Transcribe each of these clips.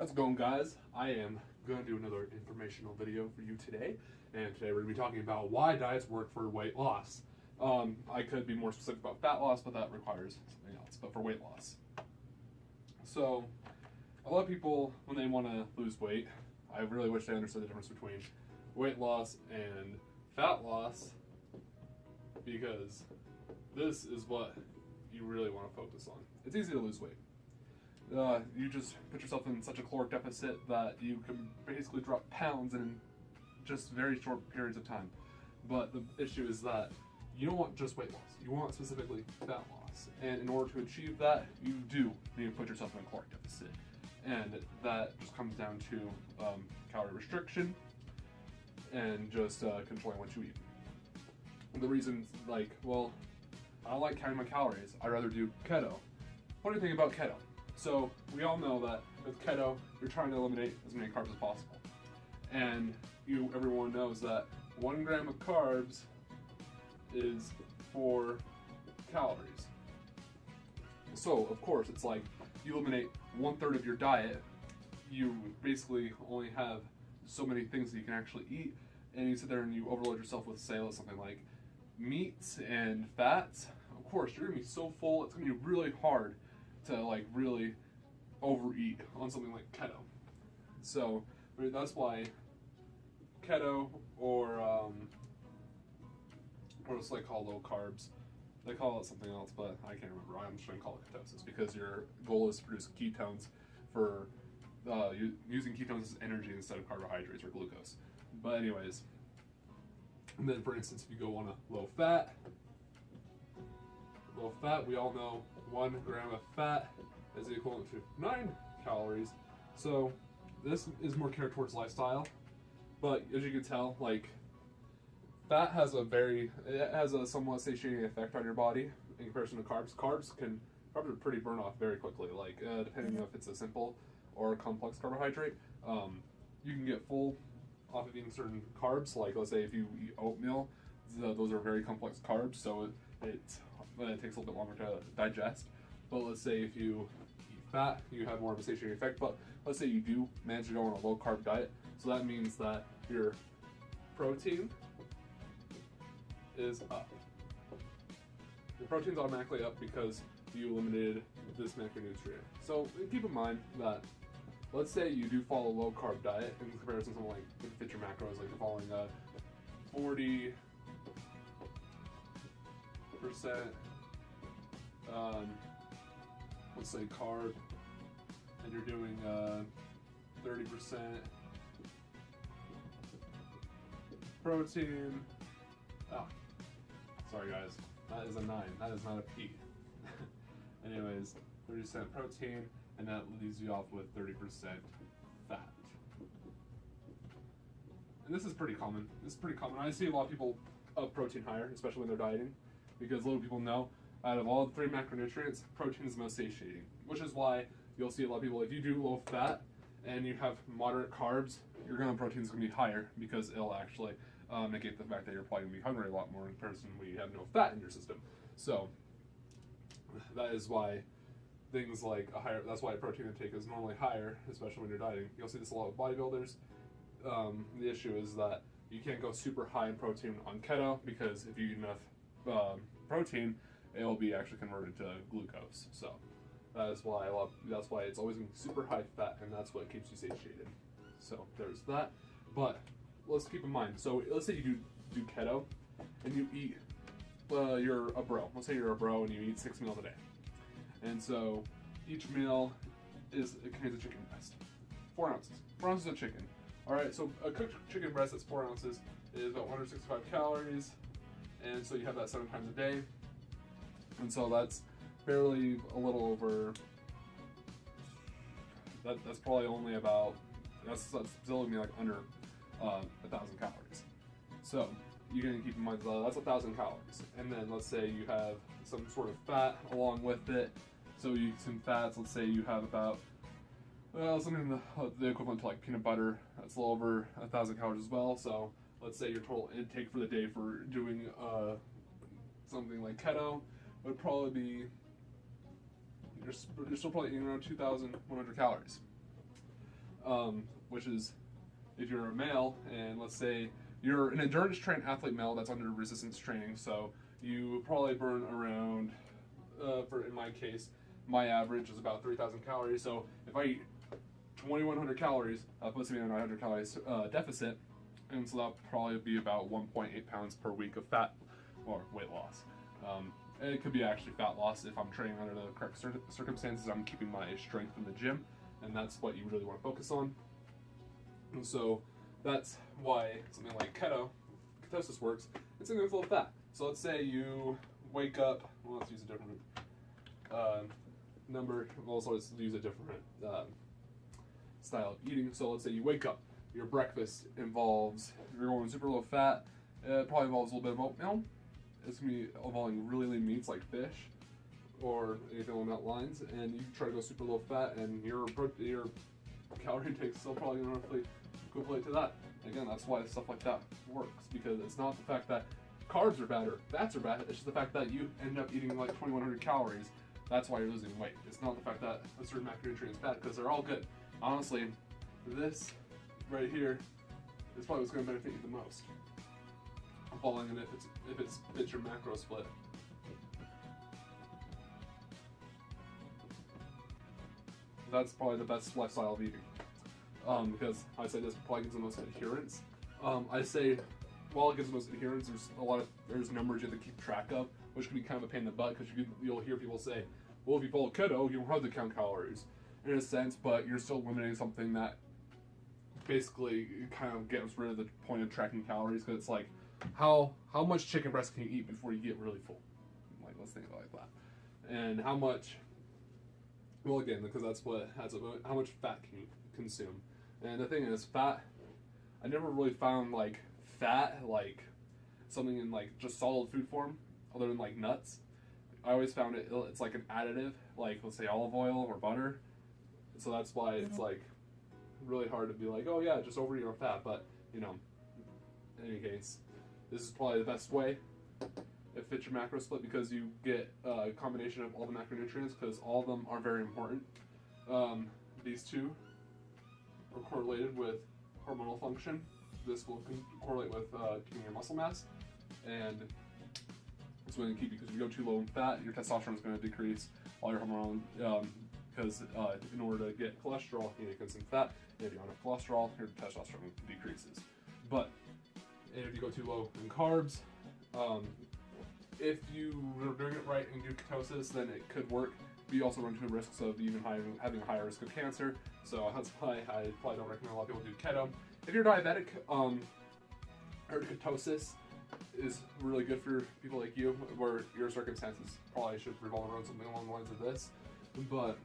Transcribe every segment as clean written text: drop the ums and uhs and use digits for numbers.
How's it going, guys? I am going to do another informational video for you today, and today we're going to be talking about why diets work for weight loss. I could be more specific about fat loss, but that requires something else, but for weight loss. So, a lot of people, when they want to lose weight, I really wish they understood the difference between weight loss and fat loss, because this is what you really want to focus on. It's easy to lose weight. You just put yourself in such a caloric deficit that you can basically drop pounds in just very short periods of time. But the issue is that you don't want just weight loss. You want specifically fat loss. And in order to achieve that, you do need to put yourself in a caloric deficit. And that just comes down to calorie restriction and just controlling what you eat. The reasons, I don't like counting my calories. I'd rather do keto. What do you think about keto? So we all know that with keto, you're trying to eliminate as many carbs as possible. And everyone knows that 1 gram of carbs is 4 calories. So of course, it's like you eliminate 1/3 of your diet, you basically only have so many things that you can actually eat, and you sit there and you overload yourself with, say, something like meats and fats. Of course, you're gonna be so full, it's gonna be really hard to really overeat on something like keto. So that's why keto or what's they call low carbs. They call it something else, but I can't remember. I'm just going to call it ketosis because your goal is to produce ketones for using ketones as energy instead of carbohydrates or glucose. But anyways, and then for instance, if you go on a low fat, we all know 1 gram of fat is equivalent to 9 calories. So this is more catered towards lifestyle, but as you can tell, fat has a somewhat satiating effect on your body in comparison to carbs. Carbs are pretty burn off very quickly. Depending on if it's a simple or a complex carbohydrate, you can get full off of eating certain carbs. Let's say if you eat oatmeal, those are very complex carbs, so it takes a little bit longer to digest. But let's say if you eat fat, you have more of a satiating effect. But let's say you do manage to go on a low carb diet, so that means that your protein is up. The protein's automatically up because you eliminated this macronutrient. So keep in mind that, let's say you do follow a low carb diet in comparison to something like fit your macros, like you're following a 40% let's say carb, and you're doing 30% protein. Sorry guys, that is a 9. That is not a P. Anyways, 30% protein, and that leaves you off with 30% fat. And this is pretty common. I see a lot of people up protein higher, especially when they're dieting, because little people know out of all the 3 macronutrients, protein is the most satiating, which is why you'll see a lot of people, if you do low fat and you have moderate carbs, your protein's going to be higher because it'll actually negate the fact that you're probably going to be hungry a lot more in comparison when you have no fat in your system. So that is why that's why protein intake is normally higher, especially when you're dieting. You'll see this a lot with bodybuilders. The issue is that you can't go super high in protein on keto, because if you eat enough protein, it will be actually converted to glucose. So that's why it's always going to be super high fat, and that's what keeps you satiated. So there's that. But let's keep in mind, so let's say you do keto and you eat, you're a bro. Let's say you're a bro and you eat 6 meals a day. And so each meal contains a chicken breast. 4 ounces. 4 ounces of chicken. Alright, so a cooked chicken breast that's 4 ounces is about 165 calories. And so you have that 7 times a day. And so that's barely a little over, that's probably only about, that's still going to be under 1,000 calories. So you're going to keep in mind that's 1,000 calories. And then let's say you have some sort of fat along with it. So you eat some fats, let's say you have about, something the equivalent to peanut butter. That's a little over 1,000 calories as well. So let's say your total intake for the day for doing something like keto would probably be, you're still probably eating around 2,100 calories. which is if you're a male and let's say you're an endurance trained athlete male that's under resistance training, so you probably burn around, in my case, my average is about 3,000 calories. So if I eat 2,100 calories, that puts me in a 900 calories deficit, and so that'll probably be about 1.8 pounds per week of fat or weight loss. And it could be actually fat loss if I'm training under the correct circumstances. I'm keeping my strength in the gym, and that's what you really want to focus on. And so that's why something like ketosis works. It's something with a little fat. So let's say you wake up. Well, let's use a different number. We'll also use a different style of eating. So let's say you wake up. Your breakfast involves, if you're going super low fat, it probably involves a little bit of oatmeal. It's going to be involving really lean meats like fish or anything along that lines. And you try to go super low fat, and your calorie intake is still probably going to roughly equivalent to that. Again, that's why stuff like that works, because it's not the fact that carbs are bad or fats are bad, it's just the fact that you end up eating like 2,100 calories. That's why you're losing weight. It's not the fact that a certain macronutrient is bad, because they're all good. Honestly, this right here is probably what's going to benefit you the most. Following it if it fits your macro split. That's probably the best lifestyle of eating. Because I say this probably gives the most adherence. I say, while it gives the most adherence, there's numbers you have to keep track of, which can be kind of a pain in the butt, because you'll hear people say, well, if you follow keto, you don't have to count calories, in a sense, but you're still limiting something that basically kind of gets rid of the point of tracking calories, because it's like, how much chicken breast can you eat before you get really full? Like, let's think like that. And how much, well, again, because that's how much fat can you consume? And the thing is, fat, I never really found like fat, like something in like just solid food form, other than like nuts. I always found it's like an additive, like let's say olive oil or butter. So that's why it's like really hard to be like, oh yeah, just overeat on fat. But you know, in any case, this is probably the best way. It fits your macro split, because you get a combination of all the macronutrients, because all of them are very important. These two are correlated with hormonal function. This will correlate with keeping your muscle mass, and it's going to keep you, because if you go too low in fat, your testosterone is going to decrease, all your hormone, because in order to get cholesterol, you need to consume fat, and if you don't have cholesterol, your testosterone decreases. But if you go too low in carbs, if you are doing it right and do ketosis, then it could work. But you also run into risks of even having a higher risk of cancer. So that's why I probably don't recommend a lot of people do keto. If you're diabetic, or ketosis is really good for people like you, where your circumstances probably should revolve around something along the lines of this. But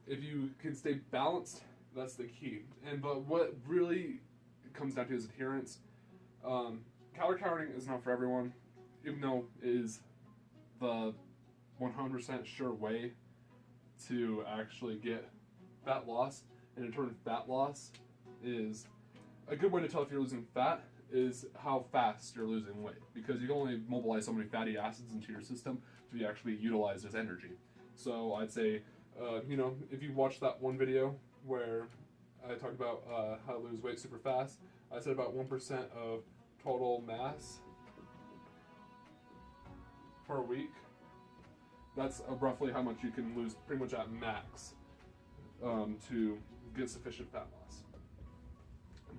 if you can stay balanced, that's the key. But what really comes down to is adherence. Calorie counting is not for everyone, even though it is the 100% sure way to actually get fat loss. And in turn, fat loss is a good way to tell if you're losing fat is how fast you're losing weight, because you can only mobilize so many fatty acids into your system to be actually utilized as energy. So I'd say, if you watch that one video where I talked about how to lose weight super fast, I said about 1% of total mass per week. That's roughly how much you can lose pretty much at max to get sufficient fat loss.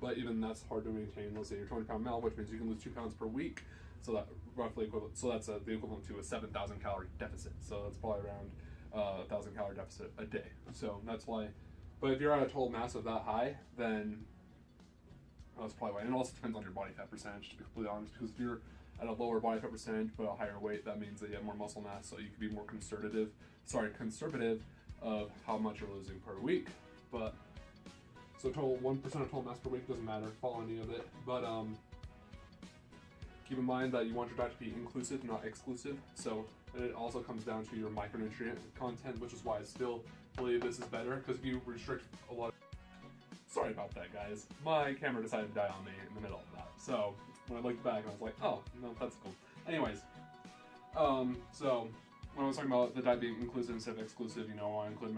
But even that's hard to maintain. Let's say you're 20-pound male, which means you can lose 2 pounds per week. So that roughly equivalent. So that's the equivalent to a 7,000 calorie deficit. So that's probably around 1,000 calorie deficit a day. So that's why. But if you're at a total mass of that high, then that's probably why. And it also depends on your body fat percentage, to be completely honest. Because if you're at a lower body fat percentage but a higher weight, that means that you have more muscle mass. So you can be more conservative of how much you're losing per week. But so total 1% of total mass per week doesn't matter. Follow any of it. But keep in mind that you want your diet to be inclusive, not exclusive. So it also comes down to your micronutrient content, which is why I still believe this is better. Because if you restrict a lot. Sorry about that, guys. My camera decided to die on me in the middle of that. So when I looked back, I was like, oh, no, that's cool. Anyways, so when I was talking about the diet being inclusive instead of exclusive, you know, I want to include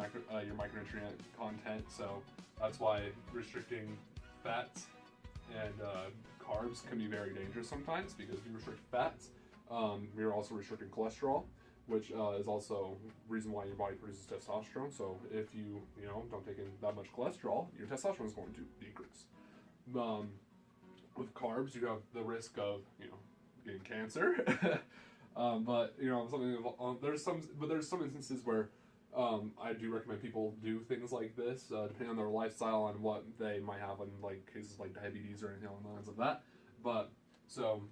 your micronutrient content, so that's why restricting fats and carbs can be very dangerous sometimes, because if you restrict fats, you're also restricting cholesterol, which is also the reason why your body produces testosterone. So if you don't take in that much cholesterol, your testosterone is going to decrease. With carbs, you have the risk of getting cancer. But there's some instances where I do recommend people do things like this, depending on their lifestyle and what they might have in like cases like diabetes or anything along the lines of that. But so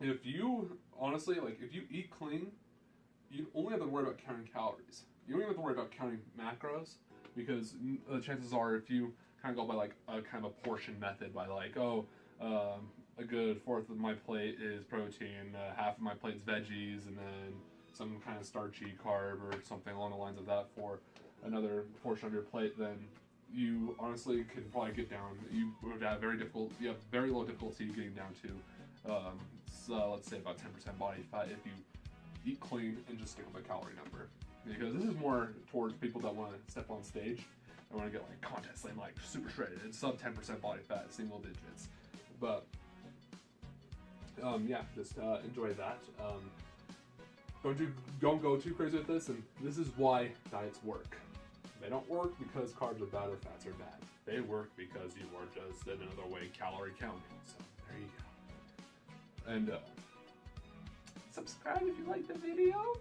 if you honestly if you eat clean, you only have to worry about counting calories. You don't even have to worry about counting macros, because the chances are, if you kind of go by like a kind of a portion method, by like a good fourth of my plate is protein, half of my plate's veggies, and then some kind of starchy carb or something along the lines of that for another portion of your plate, then you honestly can probably get down. You would have you have very low difficulty getting down to, so let's say about 10% body fat if you eat clean and just stick with a calorie number. Because this is more towards people that want to step on stage and want to get like contest slam, like super shredded and sub 10% body fat, single digits. But yeah, just enjoy that. Don't go too crazy with this, and this is why diets work. They don't work because carbs are bad or fats are bad. They work because you are just another way calorie counting. So there you go. And subscribe if you like the video.